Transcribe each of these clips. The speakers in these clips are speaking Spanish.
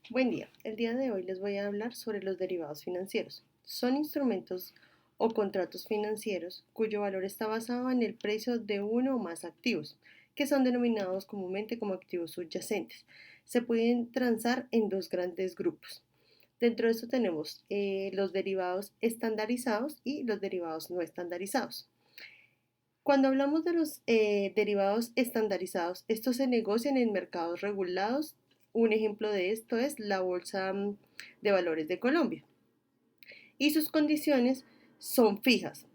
Buen día. El día de hoy les voy a hablar sobre los derivados financieros. Son instrumentos o contratos financieros cuyo valor está basado en el precio de uno o más activos, que son denominados comúnmente como activos subyacentes. Se pueden transar en dos grandes grupos. Dentro de esto tenemos los derivados estandarizados y los derivados no estandarizados. Cuando hablamos de los derivados estandarizados, estos se negocian en mercados regulados. Un ejemplo de esto es la Bolsa de Valores de Colombia. Y sus condiciones son fijas,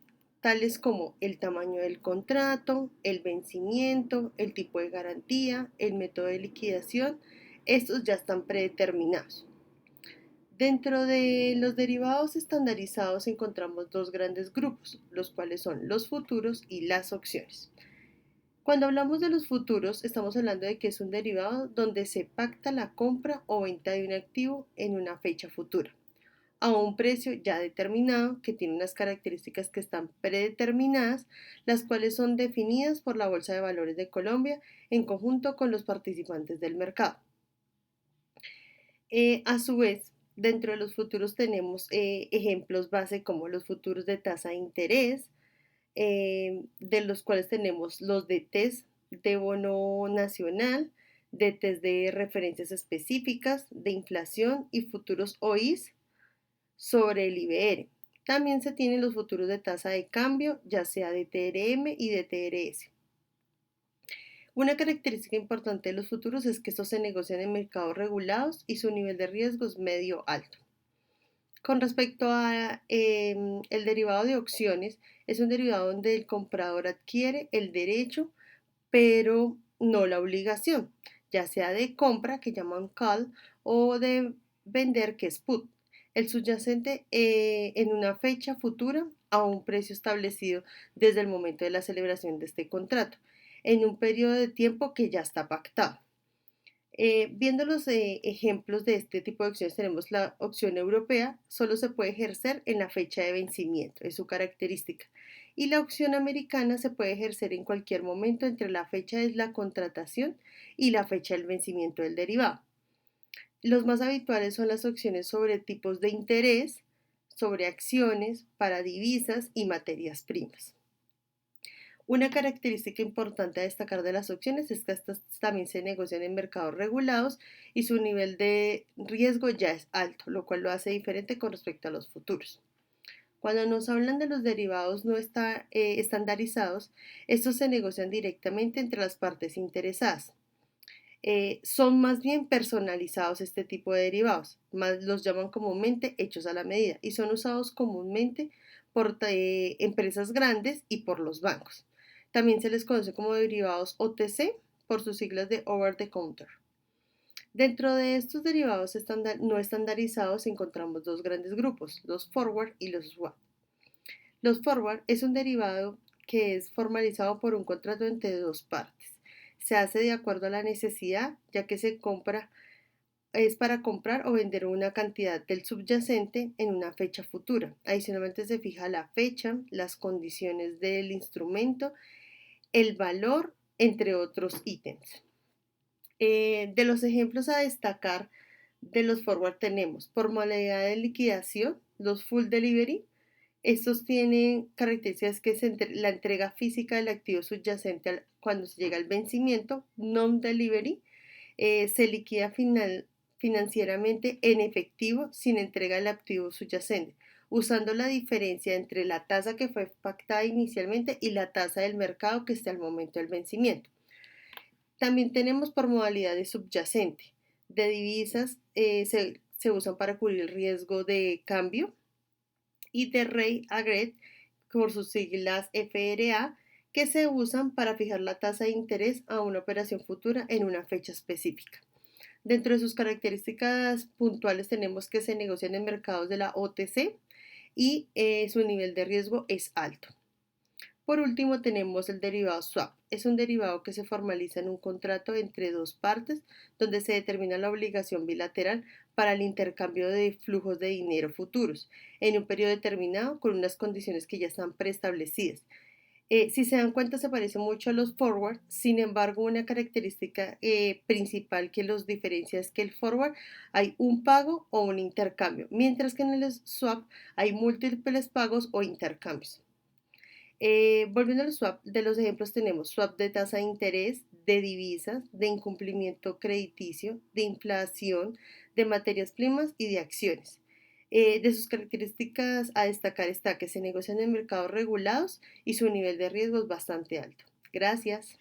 tales como el tamaño del contrato, el vencimiento, el tipo de garantía, el método de liquidación. Estos ya están predeterminados. Dentro de los derivados estandarizados encontramos dos grandes grupos, los cuales son los futuros y las opciones. Cuando hablamos de los futuros, estamos hablando de que es un derivado donde se pacta la compra o venta de un activo en una fecha futura, a un precio ya determinado que tiene unas características que están predeterminadas, las cuales son definidas por la Bolsa de Valores de Colombia en conjunto con los participantes del mercado. A su vez, dentro de los futuros tenemos ejemplos base como los futuros de tasa de interés, de los cuales tenemos los DTs de bono nacional, DTs de referencias específicas, de inflación y futuros OIS sobre el IBR. También se tienen los futuros de tasa de cambio, ya sea de TRM y de TRS. Una característica importante de los futuros es que estos se negocian en mercados regulados y su nivel de riesgo es medio alto. Con respecto a el derivado de opciones, es un derivado donde el comprador adquiere el derecho, pero no la obligación, ya sea de compra, que llaman call, o de vender, que es put. El subyacente en una fecha futura a un precio establecido desde el momento de la celebración de este contrato, en un periodo de tiempo que ya está pactado. Viendo los ejemplos de este tipo de opciones, tenemos la opción europea, solo se puede ejercer en la fecha de vencimiento, es su característica. Y la opción americana se puede ejercer en cualquier momento entre la fecha de la contratación y la fecha del vencimiento del derivado. Los más habituales son las opciones sobre tipos de interés, sobre acciones, para divisas y materias primas. Una característica importante a destacar de las opciones es que estas también se negocian en mercados regulados y su nivel de riesgo ya es alto, lo cual lo hace diferente con respecto a los futuros. Cuando nos hablan de los derivados no estandarizados, estos se negocian directamente entre las partes interesadas. Son más bien personalizados este tipo de derivados, más los llaman comúnmente hechos a la medida y son usados comúnmente por empresas grandes y por los bancos. También se les conoce como derivados OTC por sus siglas de Over the Counter. Dentro de estos derivados no estandarizados encontramos dos grandes grupos, los forward y los swap. Los forward es un derivado que es formalizado por un contrato entre dos partes. Se hace de acuerdo a la necesidad, ya que se compra es para comprar o vender una cantidad del subyacente en una fecha futura. Adicionalmente se fija la fecha, las condiciones del instrumento, el valor, entre otros ítems. De los ejemplos a destacar de los forward tenemos por modalidad de liquidación, los full delivery. Estos tienen características que es la entrega física del activo subyacente cuando se llega al vencimiento, non-delivery, se liquida financieramente en efectivo sin entrega del activo subyacente, usando la diferencia entre la tasa que fue pactada inicialmente y la tasa del mercado que esté al momento del vencimiento. También tenemos por modalidad de subyacente. De divisas se usan para cubrir el riesgo de cambio y de Rate Agreed por sus siglas FRA que se usan para fijar la tasa de interés a una operación futura en una fecha específica. Dentro de sus características puntuales tenemos que se negocian en mercados de la OTC y su nivel de riesgo es alto. Por último tenemos el derivado swap. Es un derivado que se formaliza en un contrato entre dos partes donde se determina la obligación bilateral para el intercambio de flujos de dinero futuros en un periodo determinado con unas condiciones que ya están preestablecidas. Si se dan cuenta, se parece mucho a los forward. Sin embargo, una característica principal que los diferencia es que el forward hay un pago o un intercambio, mientras que en el swap hay múltiples pagos o intercambios. Volviendo a los swap, de los ejemplos tenemos swap de tasa de interés, de divisas, de incumplimiento crediticio, de inflación, de materias primas y de acciones. De sus características a destacar está que se negocian en mercados regulados y su nivel de riesgo es bastante alto. Gracias.